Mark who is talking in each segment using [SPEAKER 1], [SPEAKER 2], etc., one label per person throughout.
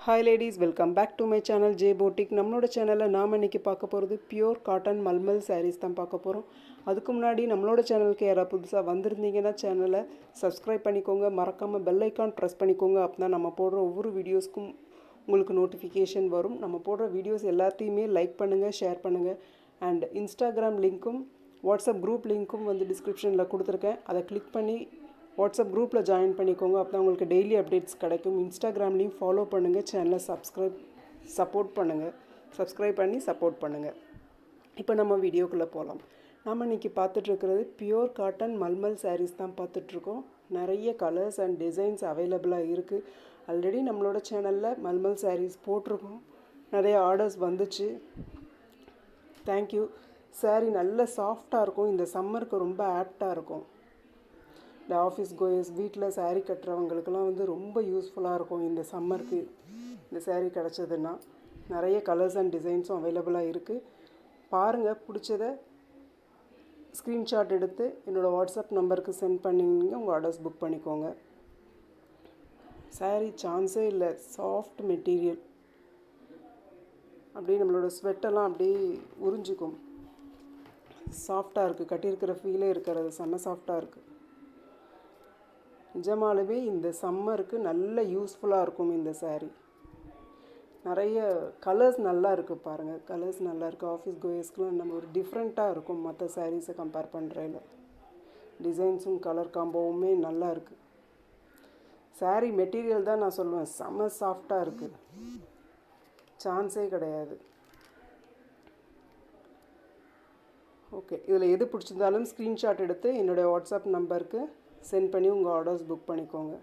[SPEAKER 1] Hi ladies, welcome back to my channel J Boutique. நம்மளோட சேனலில் நாம் இன்றைக்கி பார்க்க போகிறது பியூர் காட்டன் மல்மல் சாரீஸ் தான் பார்க்க போகிறோம். அதுக்கு முன்னாடி நம்மளோட சேனலுக்கு யாராவது புதுசாக வந்திருந்தீங்கன்னா சேனலை சப்ஸ்கிரைப் பண்ணிக்கோங்க, மறக்காமல் பெல் ஐக்கான் ப்ரெஸ் பண்ணிக்கோங்க. அப்போ தான் நம்ம போடுற ஒவ்வொரு வீடியோஸ்க்கும் உங்களுக்கு நோட்டிஃபிகேஷன் வரும். நம்ம போடுற வீடியோஸ் எல்லாத்தையுமே லைக் பண்ணுங்கள், ஷேர் பண்ணுங்கள். அண்ட் இன்ஸ்டாகிராம் லிங்க்கும் வாட்ஸ்அப் குரூப் லிங்க்கும் வந்து டிஸ்கிரிப்ஷனில் கொடுத்துருக்கேன். அதை கிளிக் பண்ணி வாட்ஸ்அப் குரூப்பில் ஜாயின் பண்ணிக்கோங்க. அப்போ தான் உங்களுக்கு டெய்லி அப்டேட்ஸ் கிடைக்கும். இன்ஸ்டாகிராம்லேயும் ஃபாலோ பண்ணுங்கள், சேனலை சப்போர்ட் பண்ணுங்கள், சப்ஸ்கிரைப் பண்ணி சப்போர்ட் பண்ணுங்கள். இப்போ நம்ம வீடியோக்குள்ளே போகலாம். நம்ம இன்றைக்கி பார்த்துட்ருக்கிறது பியூர் காட்டன் மல்மல் சாரீஸ் தான் பார்த்துட்ருக்கோம். நிறைய கலர்ஸ் அண்ட் டிசைன்ஸ் அவைலபிளாக இருக்குது. ஆல்ரெடி நம்மளோட சேனலில் மல்மல் சாரீஸ் போட்டிருக்கோம், நிறைய ஆர்டர்ஸ் வந்துச்சு. தேங்க்யூ. சாரீ நல்ல சாஃப்டாக இருக்கும், இந்த சம்மருக்கு ரொம்ப ஆப்டாக இருக்கும். இந்த ஆஃபீஸ் கோயர்ஸ், வீட்டில் சாரீ கட்டுறவங்களுக்கெல்லாம் வந்து ரொம்ப யூஸ்ஃபுல்லாக இருக்கும் இந்த சம்மருக்கு இந்த சாரீ கிடச்சதுன்னா. நிறைய கலர்ஸ் அண்ட் டிசைன்ஸும் அவைலபிளாக இருக்குது. பாருங்கள், பிடிச்சதை ஸ்க்ரீன்ஷாட் எடுத்து என்னோடய வாட்ஸ்அப் நம்பருக்கு சென்ட் பண்ணிங்க, உங்கள் ஆர்டர்ஸ் புக் பண்ணிக்கோங்க. சாரீ சான்ஸே இல்லை, சாஃப்ட் மெட்டீரியல். அப்படியே நம்மளோட ஸ்வெட்டெல்லாம் அப்படியே உறிஞ்சிக்கும். சாஃப்டாக இருக்குது, கட்டியிருக்கிற ஃபீலே இருக்கிறது, செம்ம சாஃப்டாக இருக்குது. நிஜமாலுமே இந்த சம்மருக்கு நல்ல யூஸ்ஃபுல்லாக இருக்கும் இந்த சாரீ. நிறைய கலர்ஸ் நல்லா இருக்குது பாருங்கள், கலர்ஸ் நல்லா இருக்குது. ஆஃபீஸ் கோயர்ஸ்க்குலாம் நம்ம ஒரு டிஃப்ரெண்ட்டாக இருக்கும் மற்ற சாரீஸை கம்பேர் பண்ணுறதில். டிசைன்ஸும் கலர் காம்போவுமே நல்லா இருக்குது. சாரீ மெட்டீரியல் தான் நான் சொல்லுவேன், செம்ம சாஃப்டாக இருக்குது, சான்ஸே கிடையாது. ஓகே, இதில் எது பிடிச்சிருந்தாலும் ஸ்க்ரீன்ஷாட் எடுத்து என்னுடைய வாட்ஸ்அப் நம்பருக்கு சென்ட் பண்ணி உங்கள் ஆர்டர்ஸ் புக் பண்ணிக்கோங்க.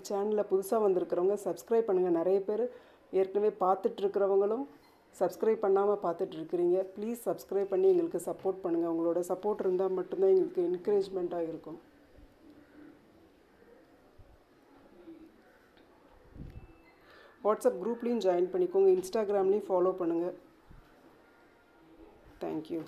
[SPEAKER 1] சேனலில் புதுசாக வந்திருக்கிறவங்க சப்ஸ்கிரைப் பண்ணுங்கள். நிறைய பேர் ஏற்கனவே பார்த்துட்ருக்கிறவங்களும் சப்ஸ்கிரைப் பண்ணாமல் பார்த்துட்ருக்கிறீங்க. ப்ளீஸ் சப்ஸ்கிரைப் பண்ணி எங்களுக்கு சப்போர்ட் பண்ணுங்கள். உங்களோட சப்போர்ட் இருந்தால் மட்டும்தான் எங்களுக்கு என்கரேஜ்மெண்ட்டாக இருக்கும். வாட்ஸ்அப் குரூப்லேயும் ஜாயின் பண்ணிக்கோங்க, இன்ஸ்டாகிராம்லேயும் ஃபாலோ பண்ணுங்கள். தேங்க்யூ.